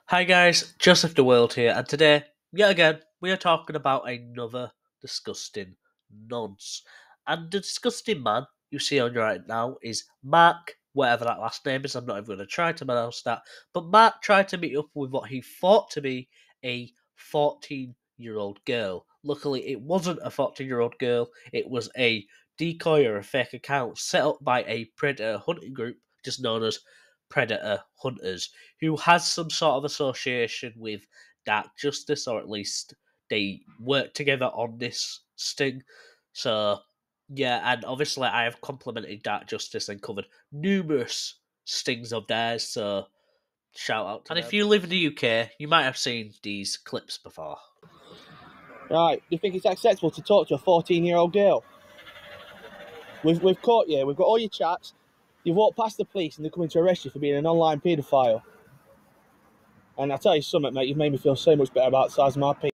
Hi guys, Joseph the World here, and today, yet again, we are talking about another disgusting nonce. And the disgusting man you see on your right now is Mark, whatever that last name is. I'm not even going to try to pronounce that. But Mark tried to meet up with what he thought to be a 14-year-old girl. Luckily, it wasn't a 14-year-old girl, it was a decoy or a fake account set up by a predator hunting group, just known as Predator Hunters, who has some sort of association with Dark Justice, or at least they work together on this sting. So, yeah, and obviously I have complimented Dark Justice and covered numerous stings of theirs, so shout out to them. And if you live in the UK, you might have seen these clips before. Right, do you think it's acceptable to talk to a 14-year-old girl? We've caught you, we've got all your chats, you've walked past the police and they're coming to arrest you for being an online paedophile. And I'll tell you something, mate, you've made me feel so much better about the size of my penis.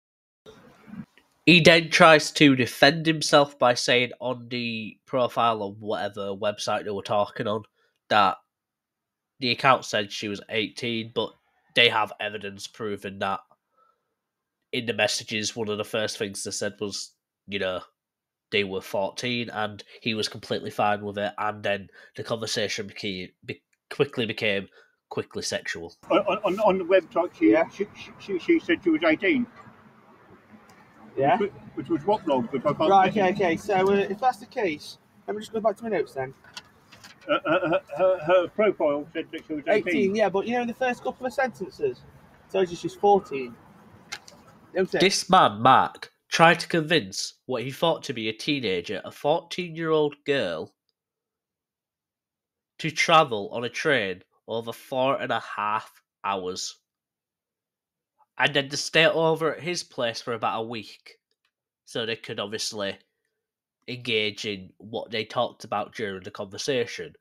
He then tries to defend himself by saying on the profile of whatever website they were talking on that the account said she was 18, but they have evidence proving that in the messages, one of the first things they said was, they were 14, and he was completely fine with it, and then the conversation quickly became sexual. On the website, she said she was 18. Yeah? Which was what wrong? Right, okay, so if that's the case, let me just go back to my notes then. Her profile said that she was 18. Yeah, but in the first couple of sentences, it tells you she's 14. This man, Mark, tried to convince what he thought to be a teenager, a 14-year-old girl, to travel on a train over 4.5 hours. And then to stay over at his place for about a week. So they could obviously engage in what they talked about during the conversation.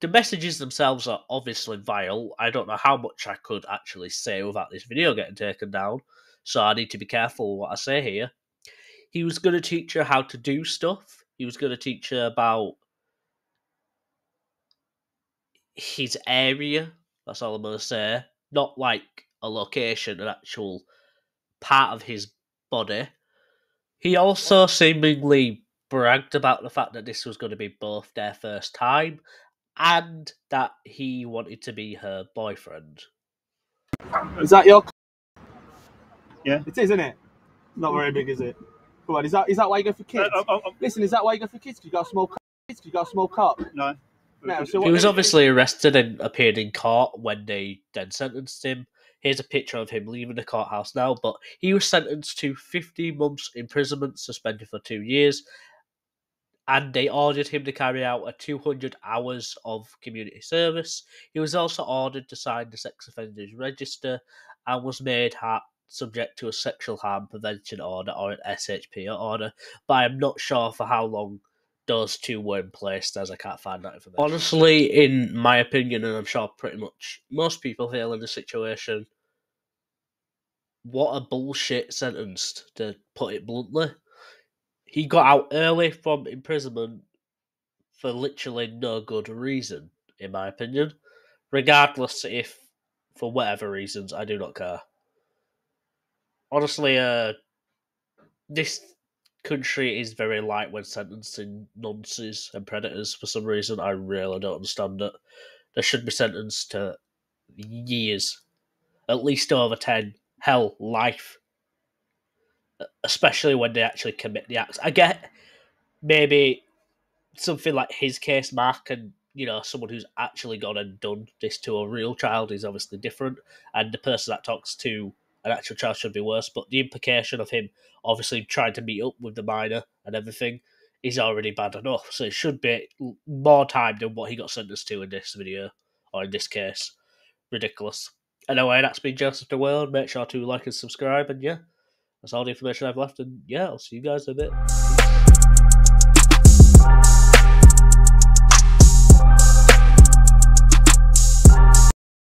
The messages themselves are obviously vile. I don't know how much I could actually say without this video getting taken down, so I need to be careful what I say here. He was going to teach her how to do stuff. He was going to teach her about his area. That's all I'm going to say. Not like a location, an actual part of his body. He also seemingly bragged about the fact that this was going to be both their first time and that he wanted to be her boyfriend. Is that your... Yeah. It is, isn't it? Not very big, is it? Come on, is that why you go for kids? Listen, is that why you go for kids? Because you got a small cock? No. So he was obviously arrested and appeared in court when they then sentenced him. Here's a picture of him leaving the courthouse now, but he was sentenced to 50 months imprisonment, suspended for 2 years, and they ordered him to carry out a 200 hours of community service. He was also ordered to sign the sex offenders register and was made subject to a sexual harm prevention order or an SHP order, but I'm not sure for how long those two were in place, as I can't find that information. Honestly, in my opinion, and I'm sure pretty much most people feel in the situation, what a bullshit sentence, to put it bluntly. He got out early from imprisonment for literally no good reason, in my opinion. Regardless if, for whatever reasons, I do not care. Honestly, this country is very light when sentencing nonces and predators for some reason. I really don't understand it. They should be sentenced to years, at least over 10, hell, life. Especially when they actually commit the acts. I get maybe something like his case, Mark, and someone who's actually gone and done this to a real child is obviously different, and the person that talks to an actual child should be worse. But the implication of him obviously trying to meet up with the minor and everything is already bad enough. So it should be more time than what he got sentenced to in this video, or in this case. Ridiculous. Anyway, that's been Joseph the World. Make sure to like and subscribe, and yeah, that's all the information I've left, and yeah, I'll see you guys in a bit.